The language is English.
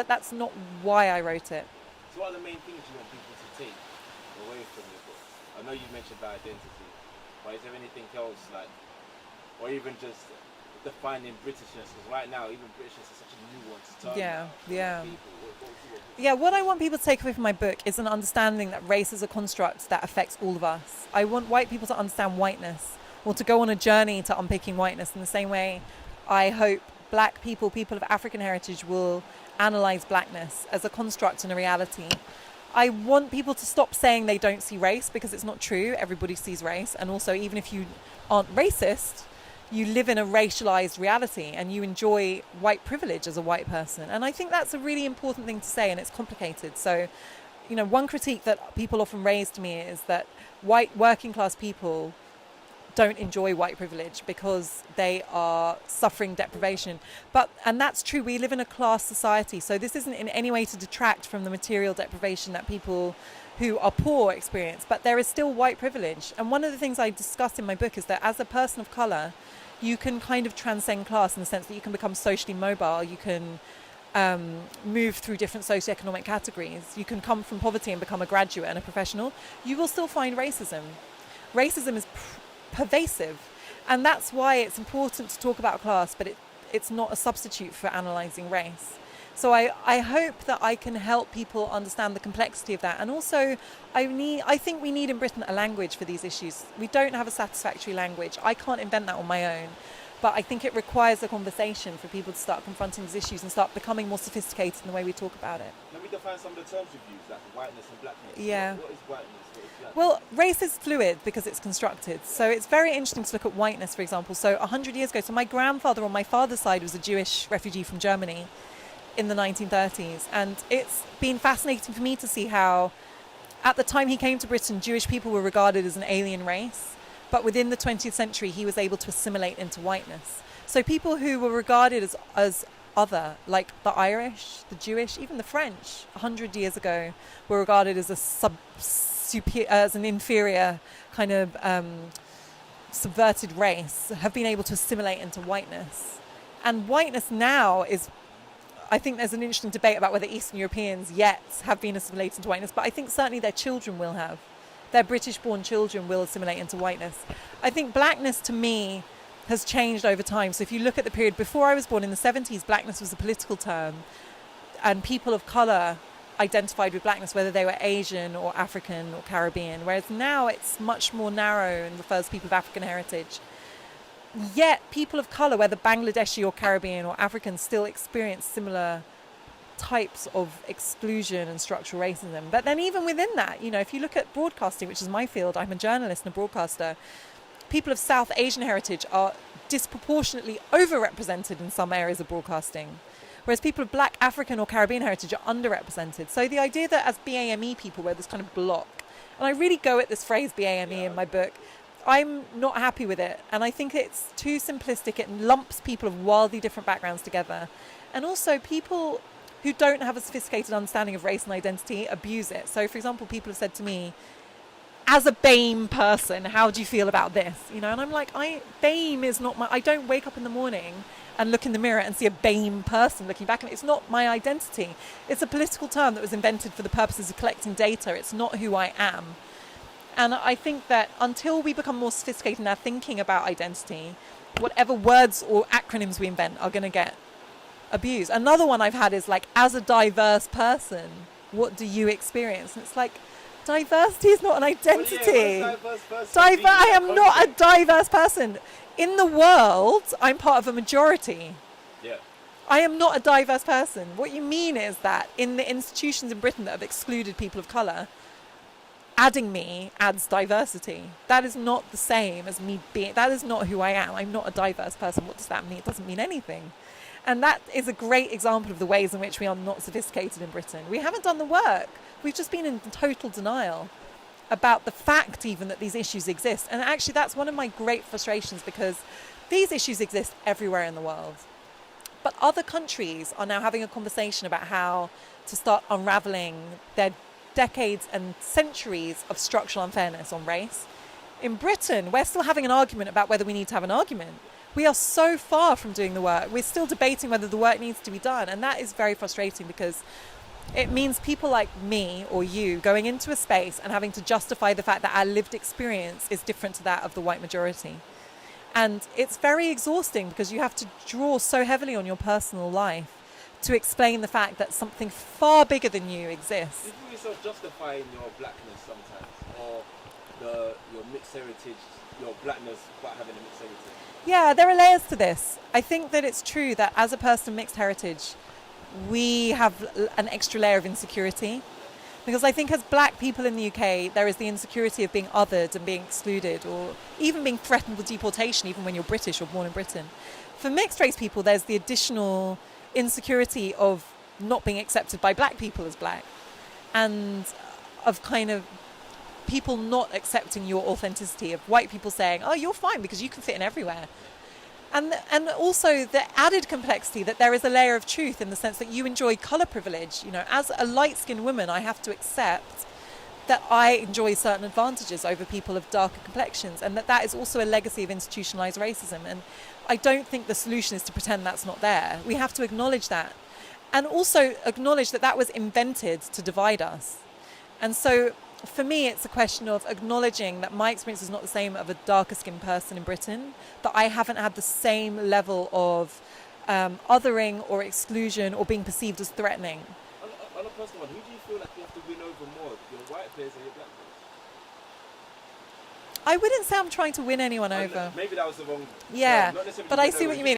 that's not why I wrote it. So what are the main things you want people to take away from your book? I know you mentioned about identity, but is there anything else, like, or even just defining Britishness? Because right now, even Britishness is such a nuanced term. Yeah, what I want people to take away from my book is an understanding that race is a construct that affects all of us. I want white people to understand whiteness, or to go on a journey to unpicking whiteness in the same way I hope black people, people of African heritage, will analyse blackness as a construct and a reality. I want people to stop saying they don't see race, because it's not true. Everybody sees race. And also, even if you aren't racist, you live in a racialized reality and you enjoy white privilege as a white person. And I think that's a really important thing to say, and it's complicated. So, you know, one critique that people often raise to me is that white working class people don't enjoy white privilege because they are suffering deprivation. And that's true. We live in a class society. So this isn't in any way to detract from the material deprivation that people who are poor experience, but there is still white privilege. And one of the things I discuss in my book is that as a person of color, you can kind of transcend class in the sense that you can become socially mobile. You can move through different socioeconomic categories. You can come from poverty and become a graduate and a professional. You will still find racism. Racism is pervasive, and that's why it's important to talk about class, but it's not a substitute for analysing race. So I hope that I can help people understand the complexity of that. And also, I think we need in Britain a language for these issues. We don't have a satisfactory language. I can't invent that on my own, but I think it requires a conversation for people to start confronting these issues and start becoming more sophisticated in the way we talk about it. Let me define some of the terms you've used, like whiteness and blackness. Yeah. What is whiteness? What is blackness? Well, race is fluid because it's constructed. So it's very interesting to look at whiteness, for example. So 100 years ago, so my grandfather on my father's side was a Jewish refugee from Germany in the 1930s. And it's been fascinating for me to see how, at the time he came to Britain, Jewish people were regarded as an alien race. But within the 20th century, he was able to assimilate into whiteness. So people who were regarded as other, like the Irish, the Jewish, even the French, 100 years ago, were regarded as as an inferior kind of subverted race, have been able to assimilate into whiteness. And whiteness now is, I think there's an interesting debate about whether Eastern Europeans yet have been assimilated into whiteness, but I think certainly their children will have. Their British-born children will assimilate into whiteness. I think blackness, to me, has changed over time. So if you look at the period before I was born in the 70s, blackness was a political term, and people of colour identified with blackness, whether they were Asian or African or Caribbean, whereas now it's much more narrow and refers to people of African heritage. Yet people of colour, whether Bangladeshi or Caribbean or African, still experience similar types of exclusion and structural racism. But then even within that, you know, if you look at broadcasting, which is my field, I'm a journalist and a broadcaster, people of South Asian heritage are disproportionately overrepresented in some areas of broadcasting, whereas people of Black, African or Caribbean heritage are underrepresented. So the idea that as BeAME people we're this kind of block, and I really go at this phrase BeAME in my book, I'm not happy with it, and I think it's too simplistic. It lumps people of wildly different backgrounds together, and also people who don't have a sophisticated understanding of race and identity abuse it. So for example, people have said to me, as a BeAME person, how do you feel about this? You know, and I'm like, BeAME is not I don't wake up in the morning and look in the mirror and see a BeAME person looking back at me. It's not my identity. It's a political term that was invented for the purposes of collecting data. It's not who I am. And I think that until we become more sophisticated in our thinking about identity, whatever words or acronyms we invent are going to get abused. Another one I've had is like, as a diverse person, what do you experience? And it's like, diversity is not an identity. I am not a diverse person. In the world, I'm part of a majority. Yeah. I am not a diverse person. What you mean is that in the institutions in Britain that have excluded people of colour, adding me adds diversity. That is not the same as me being, that is not who I am. I'm not a diverse person. What does that mean? It doesn't mean anything. And that is a great example of the ways in which we are not sophisticated in Britain. We haven't done the work. We've just been in total denial about the fact even that these issues exist. And actually that's one of my great frustrations, because these issues exist everywhere in the world. But other countries are now having a conversation about how to start unraveling their decades and centuries of structural unfairness on race. In Britain, we're still having an argument about whether we need to have an argument. We are so far from doing the work. We're still debating whether the work needs to be done. And that is very frustrating because it means people like me or you going into a space and having to justify the fact that our lived experience is different to that of the white majority. And it's very exhausting because you have to draw so heavily on your personal life to explain the fact that something far bigger than you exists. Do you feel yourself justifying your blackness sometimes, or your mixed heritage, your blackness but having a mixed heritage? Yeah, there are layers to this. I think that it's true that as a person of mixed heritage, we have an extra layer of insecurity. Because I think as black people in the UK, there is the insecurity of being othered and being excluded, or even being threatened with deportation, even when you're British or born in Britain. For mixed race people, there's the additional insecurity of not being accepted by black people as black, and of kind of people not accepting your authenticity, of white people saying, oh, you're fine because you can fit in everywhere. And also the added complexity that there is a layer of truth in the sense that you enjoy colour privilege. You know, as a light-skinned woman, I have to accept that I enjoy certain advantages over people of darker complexions, and that is also a legacy of institutionalised racism. And I don't think the solution is to pretend that's not there. We have to acknowledge that, and also acknowledge that that was invented to divide us. And so for me, it's a question of acknowledging that my experience is not the same of a darker skinned person in Britain, that I haven't had the same level of othering or exclusion or being perceived as threatening. On a personal one, who do you feel like you have to win over more, your white players or your black players? I wouldn't say I'm trying to win anyone over. Maybe that was the wrong... Yeah, not necessarily but I see what you mean.